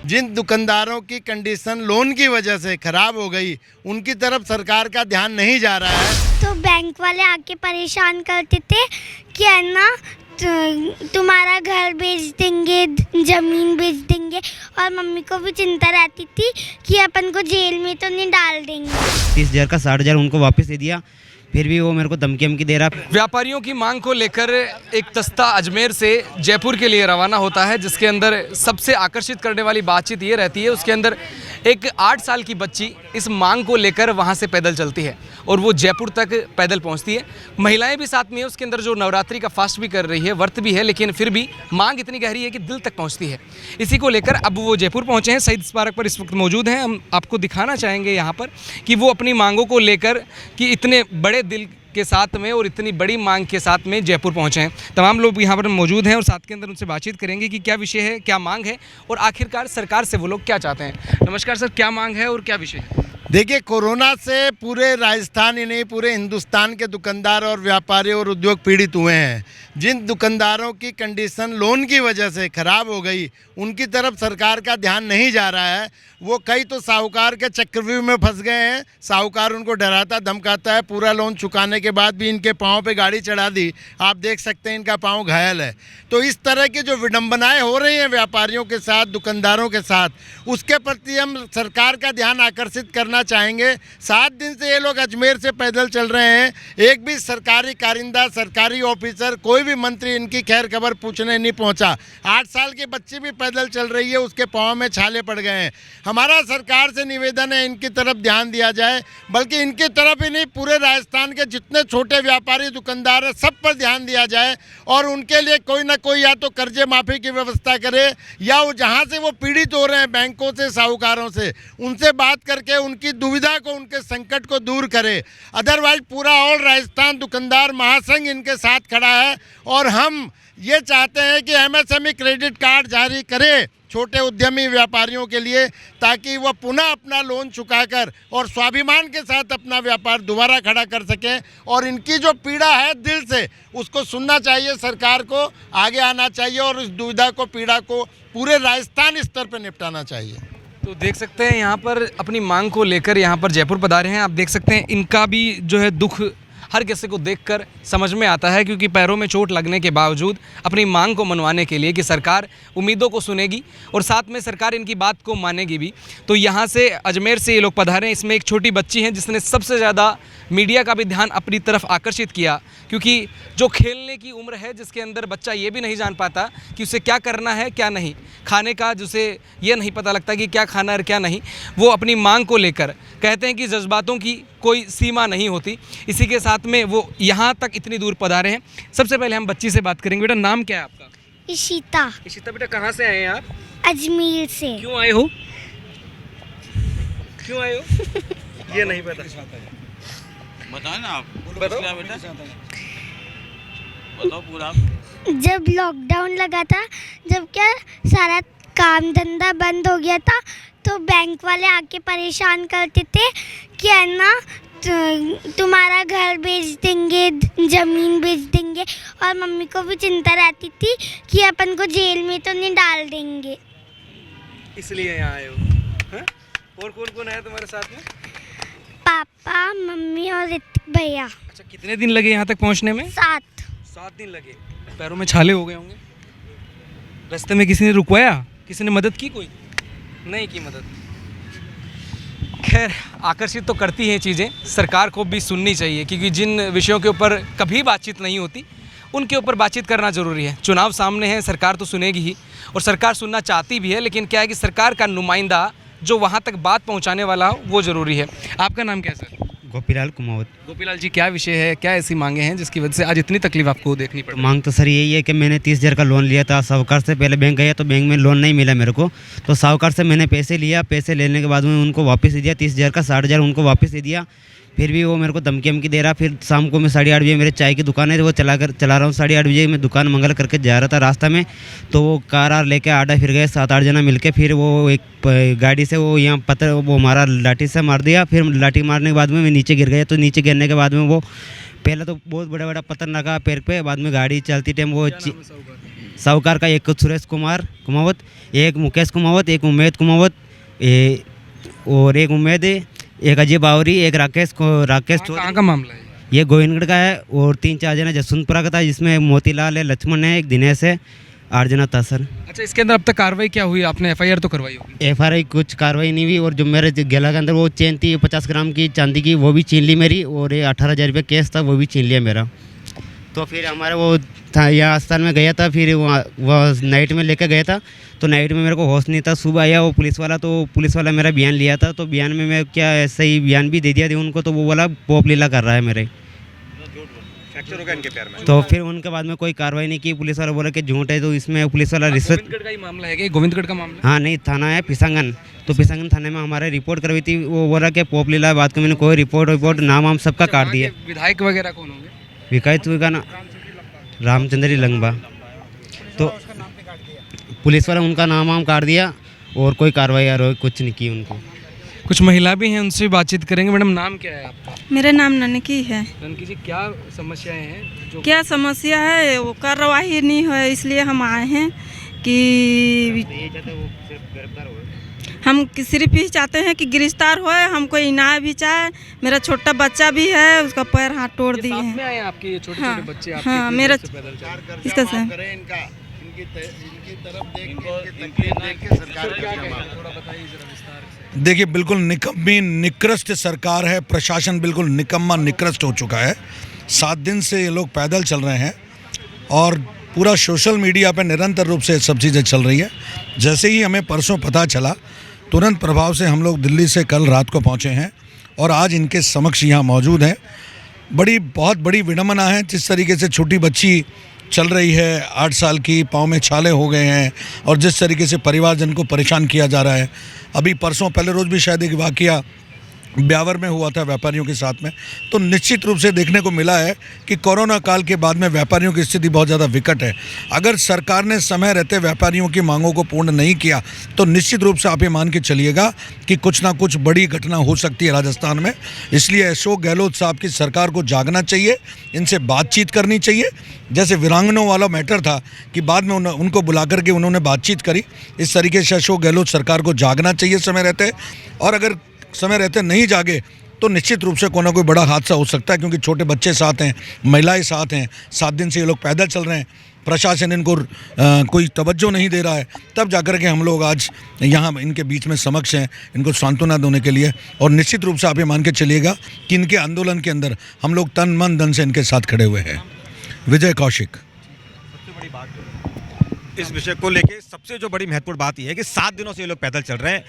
जिन दुकानदारों की condition loan की वजह से ख़राब हो गई, उनकी तरफ सरकार का ध्यान नहीं जा रहा है। तो बैंक वाले आके परेशान करते थे कि है ना तुम्हारा घर बेच देंगे, ज़मीन बेच देंगे, और मम्मी को भी चिंता रहती थी कि अपन को जेल में तो नहीं डाल देंगे। 30,000 का 60,000 उनको वापस दे दिया, फिर भी वो मेरे को धमकी दे रहा। व्यापारियों की मांग को लेकर एक दस्ता अजमेर से जयपुर के लिए रवाना होता है, जिसके अंदर सबसे आकर्षित करने वाली बातचीत ये रहती है, उसके अंदर एक 8 साल की बच्ची इस मांग को लेकर वहाँ से पैदल चलती है और वो जयपुर तक पैदल पहुँचती है। महिलाएं भी साथ में है, उसके अंदर जो नवरात्रि का फास्ट भी कर रही है, व्रत भी है, लेकिन फिर भी मांग इतनी गहरी है कि दिल तक पहुँचती है। इसी को लेकर अब वो जयपुर पहुँचे हैं, शहीद स्मारक पर इस वक्त मौजूद हैं। हम आपको दिखाना चाहेंगे यहाँ पर कि वो अपनी मांगों को लेकर कि इतने बड़े दिल के साथ में और इतनी बड़ी मांग के साथ में जयपुर पहुंचे हैं। तमाम लोग यहाँ पर मौजूद हैं और साथ के अंदर उनसे बातचीत करेंगे कि क्या विषय है, क्या मांग है और आखिरकार सरकार से वो लोग क्या चाहते हैं। नमस्कार सर, क्या मांग है और क्या विषय है? देखिए, कोरोना से पूरे राजस्थान ही नहीं, पूरे हिंदुस्तान के दुकानदार और व्यापारी और उद्योग पीड़ित हुए हैं। जिन दुकानदारों की कंडीशन लोन की वजह से ख़राब हो गई, उनकी तरफ सरकार का ध्यान नहीं जा रहा है। वो कई तो साहूकार के चक्रव्यूह में फंस गए हैं। साहूकार उनको डराता धमकाता है, पूरा लोन चुकाने के बाद भी इनके पाँव पे गाड़ी चढ़ा दी। आप देख सकते हैं इनका पाँव घायल है। तो इस तरह की जो विडंबनाएं हो रही हैं व्यापारियों के साथ, दुकानदारों के साथ, उसके प्रति हम सरकार का ध्यान आकर्षित करना चाहेंगे। 7 दिन से ये लोग अजमेर से पैदल चल रहे हैं। एक भी सरकारी कारिंदा, सरकारी ऑफिसर, कोई भी मंत्री इनकी खैर खबर पूछने नहीं पहुंचा। 8 साल की बच्ची भी पैदल चल रही है, उसके पाँव में छाले पड़ गए हैं। हमारा सरकार से निवेदन है इनकी तरफ ध्यान दिया जाए, बल्कि इनकी तरफ ही नहीं, पूरे राजस्थान के जितने छोटे व्यापारी दुकानदार हैं सब पर ध्यान दिया जाए और उनके लिए कोई ना कोई या तो कर्जे माफ़ी की व्यवस्था करे, या वो जहाँ से वो पीड़ित हो रहे हैं बैंकों से, साहूकारों से, उनसे बात करके उनकी दुविधा को, उनके संकट को दूर करे। अदरवाइज पूरा ऑल राजस्थान दुकानदार महासंघ इनके साथ खड़ा है और हम ये चाहते हैं कि एमएसएमई क्रेडिट कार्ड जारी करे छोटे उद्यमी व्यापारियों के लिए, ताकि वह पुनः अपना लोन चुकाकर और स्वाभिमान के साथ अपना व्यापार दोबारा खड़ा कर सकें। और इनकी जो पीड़ा है दिल से, उसको सुनना चाहिए, सरकार को आगे आना चाहिए और इस दुविधा को, पीड़ा को पूरे राजस्थान स्तर पर निपटाना चाहिए। तो देख सकते हैं यहाँ पर अपनी मांग को लेकर यहाँ पर जयपुर पधारे हैं। आप देख सकते हैं इनका भी जो है दुख हर किसी को देखकर समझ में आता है, क्योंकि पैरों में चोट लगने के बावजूद अपनी मांग को मनवाने के लिए कि सरकार उम्मीदों को सुनेगी और साथ में सरकार इनकी बात को मानेगी भी, तो यहाँ से अजमेर से ये लोग पधारे। इसमें एक छोटी बच्ची है जिसने सबसे ज़्यादा मीडिया का भी ध्यान अपनी तरफ आकर्षित किया, क्योंकि जो खेलने की उम्र है, जिसके अंदर बच्चा ये भी नहीं जान पाता कि उसे क्या करना है क्या नहीं, खाने का जिसे ये नहीं पता लगता कि क्या खाना और क्या नहीं, वो अपनी मांग को लेकर कहते हैं कि जज्बातों की कोई सीमा नहीं होती। इसी के साथ में वो यहाँ तक इतनी दूर पधारे हैं। सबसे पहले हम बच्ची से बात करेंगे। बेटा, नाम क्या है आपका? इशिता। इशिता बेटा, कहाँ से आए हैं आप? अजमेर से। क्यों आए हो? क्यों आए हो? ये नहीं पता। बताओ ना आप। बताओ बेटा, बताओ पूरा। जब लॉकडाउन लगा था, जब क्या सारा काम धंधा बंद हो गया था, तो बैंक वाले आके परेशान करते थे कि है ना तुम्हारा घर बेच देंगे, ज़मीन बेच देंगे, और मम्मी को भी चिंता रहती थी कि अपन को जेल में तो नहीं डाल देंगे। इसलिए यहाँ आए हो? और कौन कौन है तुम्हारे साथ में? पापा, मम्मी और ऋतिक भैया। अच्छा, कितने दिन लगे यहाँ तक पहुँचने में? 7 दिन लगे। पैरों में छाले हो गए होंगे। रास्ते में किसी ने रुकवाया? किसी ने मदद की? कोई नहीं की मदद। खैर, आकर्षित तो करती हैं चीज़ें, सरकार को भी सुननी चाहिए, क्योंकि जिन विषयों के ऊपर कभी बातचीत नहीं होती उनके ऊपर बातचीत करना ज़रूरी है। चुनाव सामने है, सरकार तो सुनेगी ही और सरकार सुनना चाहती भी है, लेकिन क्या है कि सरकार का नुमाइंदा जो वहाँ तक बात पहुँचाने वाला हो वो ज़रूरी है। आपका नाम क्या है सर? गोपीलाल कुमावत। गोपीलाल जी, क्या विषय है, क्या ऐसी मांगे हैं जिसकी वजह से आज इतनी तकलीफ आपको देखनी पड़ी? मांग तो सर यही है कि मैंने 30,000 का लोन लिया था साहूकार से। पहले बैंक गया तो बैंक में लोन नहीं मिला मेरे को, तो साहूकार से मैंने पैसे लिया। पैसे लेने के बाद में उनको वापस दे दिया। 30,000 का 60,000 उनको वापस दे दिया, फिर भी वो मेरे को धमकी दे रहा। फिर शाम को मैं 8:30 बजे, मेरे चाय की दुकान है वो चला रहा हूँ, 8:30 बजे मैं दुकान मंगल करके जा रहा था। रास्ता में तो वो कार लेके आडा फिर गए 7-8 जना मिलके। फिर वो एक गाड़ी से वो यहाँ पत्थर वो मारा, लाठी से मार दिया। फिर लाठी मारने के बाद में मैं नीचे गिर गया। तो नीचे गिरने के बाद में वो पहले तो बहुत बड़ा बड़ा पत्थर लगा पैर पे, बाद में गाड़ी चलती टाइम वो साहूकार का एक सुरेश कुमार कुमावत, एक मुकेश कुमावत, एक उमेद कुमावत, और एक उमेद, एक अजय बावरी, एक राकेश कहाँ चौधरी। का मामला है? ये गोविंदगढ़ का है, और 3-4 जना जसवंतपुरा का था, जिसमें मोतीलाल है, लक्ष्मण है, एक दिनेश है, 8 जना था सर। अच्छा, इसके अंदर अब तक कार्रवाई क्या हुई? आपने एफआईआर तो करवाई होगी। एफआईआर कुछ कार्रवाई नहीं हुई, और जो मेरे गला के अंदर वो चेन थी 50 ग्राम की चांदी की, वो भी छीन ली मेरी, और ये 18,000 रुपये केस था, वो भी छीन लिया मेरा। तो फिर हमारा वो था यहाँ आस्थान में गया था, फिर वो नाइट में लेकर गया था, तो नाइट में मेरे को होश नहीं था। सुबह आया वो पुलिस वाला, तो पुलिस वाला मेरा बयान लिया था, तो बयान में मैं क्या ऐसा ही बयान भी दे दिया था उनको, तो वो बोला पोप लीला कर रहा है मेरे, फ्रैक्चर हो गया इनके पैर में। तो फिर उनके बाद में कोई कार्रवाई नहीं की। पुलिस वाला बोला कि झूठ है, तो इसमें पुलिस वाला रिश्वत। गोविंदगढ़ का ही मामला है क्या? गोविंदगढ़ का मामला? हाँ नहीं, थाना है पिसांगन, तो पिसांगन थाने में हमारे रिपोर्ट करवाई थी। वो बोला कि पोप लीला बात को मैंने कोई रिपोर्ट नाम वाम सबका काट दिया। विधायक वगैरह कौन होंगे? विकायत का ना रामचंद्री लंगबा, तो पुलिस वाला उनका नाम वाम काट दिया, और कोई कार्रवाई कुछ नहीं की उनको। कुछ महिला भी हैं, उनसे बातचीत करेंगे। मैडम, नाम क्या है आपका? मेरा नाम ननकी है। रनकी जी, क्या समस्याएं हैं जो क्या समस्या है? वो कार्रवाई नहीं है, इसलिए हम आए हैं कि हम सिर्फ ही चाहते हैं कि गिरफ्तार होए, हमको इनाम भी चाहे। मेरा छोटा बच्चा भी है, उसका पैर हाथ तोड़ दिए साथ में हैं। आए हैं आपके ये छोटे हाँ, छोटे बच्चे? आपके हाँ, इतनी मेरा दूर से पैदल चल रहे हैं। इसका सर इनकी तरफ देख के, इनकी तकलीफ देख के सरकार का जवाब। थोड़ा बताइए जरा विस्तार से। देखिए, बिल्कुल निकम्मी निकृष्ट सरकार है, प्रशासन बिल्कुल निकम्मा निकृष्ट हो चुका है। 7 दिन से ये लोग पैदल चल रहे हैं, और पूरा सोशल मीडिया पे निरंतर रूप से सब चीज़ें चल रही है। जैसे ही हमें परसों पता चला, तुरंत प्रभाव से हम लोग दिल्ली से कल रात को पहुँचे हैं, और आज इनके समक्ष यहाँ मौजूद हैं। बहुत बड़ी विडंबना है जिस तरीके से छोटी बच्ची चल रही है, 8 साल की, पाँव में छाले हो गए हैं, और जिस तरीके से परिवारजन को परेशान किया जा रहा है। अभी परसों पहले रोज़ भी शायद एक वाकया ब्यावर में हुआ था व्यापारियों के साथ में। तो निश्चित रूप से देखने को मिला है कि कोरोना काल के बाद में व्यापारियों की स्थिति बहुत ज़्यादा विकट है। अगर सरकार ने समय रहते व्यापारियों की मांगों को पूर्ण नहीं किया, तो निश्चित रूप से आप ये मान के चलिएगा कि कुछ ना कुछ बड़ी घटना हो सकती है राजस्थान में। इसलिए अशोक गहलोत साहब की सरकार को जागना चाहिए, इनसे बातचीत करनी चाहिए। जैसे वीरांगनों वाला मैटर था कि बाद में उनको बुला करके उन्होंने बातचीत करी, इस तरीके से अशोक गहलोत सरकार को जागना चाहिए समय रहते। और अगर समय रहते नहीं जागे तो निश्चित रूप से कोई ना कोई बड़ा हादसा हो सकता है, क्योंकि छोटे बच्चे साथ हैं, महिलाएं साथ हैं, 7 दिन से ये लोग पैदल चल रहे हैं, प्रशासन इनको कोई तवज्जो नहीं दे रहा है। तब जाकर के हम लोग आज यहाँ इनके बीच में समक्ष हैं, इनको सांत्वना देने के लिए। और निश्चित रूप से आप ये मान के चलिएगा कि इनके आंदोलन के अंदर हम लोग तन मन धन से इनके साथ खड़े हुए हैं। विजय कौशिक। इस विषय को लेके सबसे जो बड़ी महत्वपूर्ण बात यह है कि 7 दिनों से ये लोग पैदल चल रहे हैं।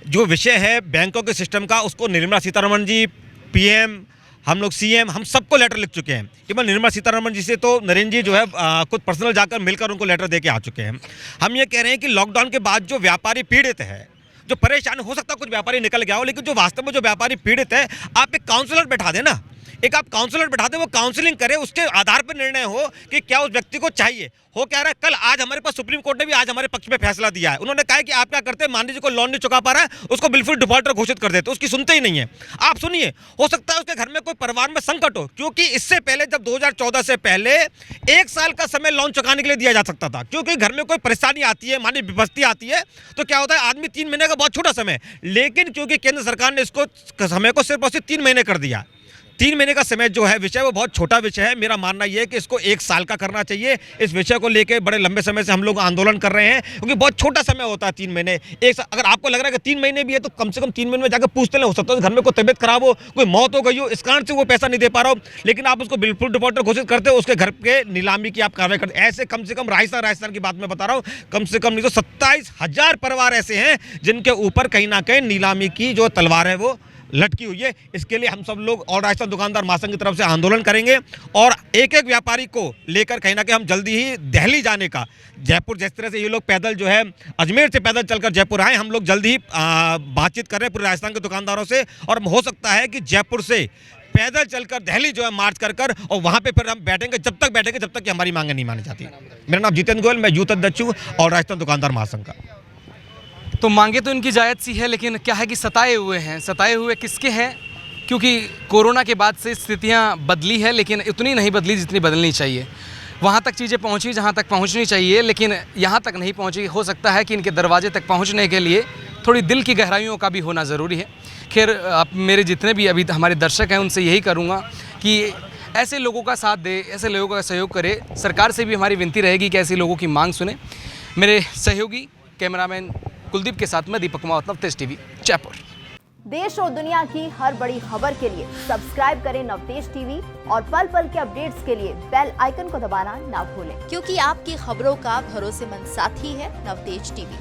जो विषय है बैंकों के सिस्टम का, उसको निर्मला सीतारमण जी, पीएम, हम लोग सीएम, हम सबको लेटर लिख चुके हैं। केवल निर्मला सीतारमण जी से तो नरेंद्र जी जो है खुद पर्सनल जाकर मिलकर उनको लेटर दे के आ चुके हैं। हम ये कह रहे हैं कि लॉकडाउन के बाद जो व्यापारी पीड़ित है, जो परेशान हो सकता है कुछ व्यापारी निकल गया हो, लेकिन जो वास्तव में जो व्यापारी पीड़ित है, आप एक काउंसलर बैठा देना, एक आप काउंसलर बैठा दें, वो काउंसलिंग करे, उसके आधार पर निर्णय हो कि क्या उस व्यक्ति को चाहिए। हो क्या रहा है, कल आज हमारे पास सुप्रीम कोर्ट ने भी आज हमारे पक्ष में फैसला दिया है। उन्होंने कहा है कि आप क्या करते हैं, मान लीजिए कोई लोन नहीं चुका पा रहा है, उसको बिल्कुल डिफॉल्टर घोषित कर देते, उसकी सुनते ही नहीं है। आप सुनिए, हो सकता है उसके घर में कोई परिवार में संकट हो, क्योंकि इससे पहले जब 2014 से पहले 1 साल का समय लोन चुकाने के लिए दिया जा सकता था, क्योंकि घर में कोई परेशानी आती है, मानी विपत्ति आती है, तो क्या होता है आदमी 3 महीने का बहुत छोटा समय, लेकिन क्योंकि केंद्र सरकार ने इसको समय को सिर्फ और सिर्फ 3 महीने कर दिया। 3 महीने का समय जो है विषय वो बहुत छोटा विषय है। मेरा मानना यह है कि इसको 1 साल का करना चाहिए। इस विषय को लेकर बड़े लंबे समय से हम लोग आंदोलन कर रहे हैं, क्योंकि बहुत छोटा समय होता है 3 महीने। अगर आपको लग रहा है कि 3 महीने भी है, तो कम से कम 3 महीने में जाकर पूछते हो सकता है घर में कोई तबियत खराब हो, कोई मौत हो गई हो, इस कारण से वो पैसा नहीं दे पा रहा हो, लेकिन आप उसको बिल्कुल डिफॉल्टर घोषित करते हो, उसके घर के नीलामी की आप कार्रवाई करते। ऐसे कम से कम राजस्थान की बात मैं बता रहा हूँ, कम से कम नहीं तो 27,000 परिवार ऐसे हैं जिनके ऊपर कहीं ना कहीं नीलामी की जो तलवार है वो लटकी हुई है। इसके लिए हम सब लोग और राजस्थान दुकानदार महासंघ की तरफ से आंदोलन करेंगे, और एक एक व्यापारी को लेकर कहीं ना कहीं हम जल्दी ही दिल्ली जाने का, जयपुर जिस तरह से ये लोग पैदल जो है अजमेर से पैदल चलकर जयपुर आए, हम लोग जल्दी ही बातचीत कर रहे हैं पूरे राजस्थान के दुकानदारों से, और हो सकता है कि जयपुर से पैदल चलकर दिल्ली जो है मार्च कर और वहाँ पे फिर हम बैठेंगे, जब तक कि हमारी मांगें नहीं मानी जाती। मेरा नाम जितेंद्र गोयल, मैं यूथ अध्यक्ष हूँ और राजस्थान दुकानदार महासंघ का। तो मांगे तो इनकी जायज़ सी है, लेकिन क्या है कि सताए हुए हैं। सताए हुए किसके हैं? क्योंकि कोरोना के बाद से स्थितियां बदली है, लेकिन उतनी नहीं बदली जितनी बदलनी चाहिए। वहाँ तक चीज़ें पहुँची जहाँ तक पहुँचनी चाहिए, लेकिन यहाँ तक नहीं पहुँची। हो सकता है कि इनके दरवाजे तक पहुँचने के लिए थोड़ी दिल की गहराइयों का भी होना ज़रूरी है। खैर, आप मेरे जितने भी अभी हमारे दर्शक हैं उनसे यही करूँगा कि ऐसे लोगों का साथ दे, ऐसे लोगों का सहयोग करे। सरकार से भी हमारी विनती रहेगी कि ऐसे लोगों की मांग सुने। मेरे सहयोगी कैमरामैन कुलदीप के साथ मैं दीपक कुमार, नवतेज टीवी, जयपुर। देश और दुनिया की हर बड़ी खबर के लिए सब्सक्राइब करें नवतेज टीवी और पल पल के अपडेट्स के लिए बेल आइकन को दबाना ना भूलें, क्योंकि आपकी खबरों का भरोसेमंद साथी है नवतेज टीवी।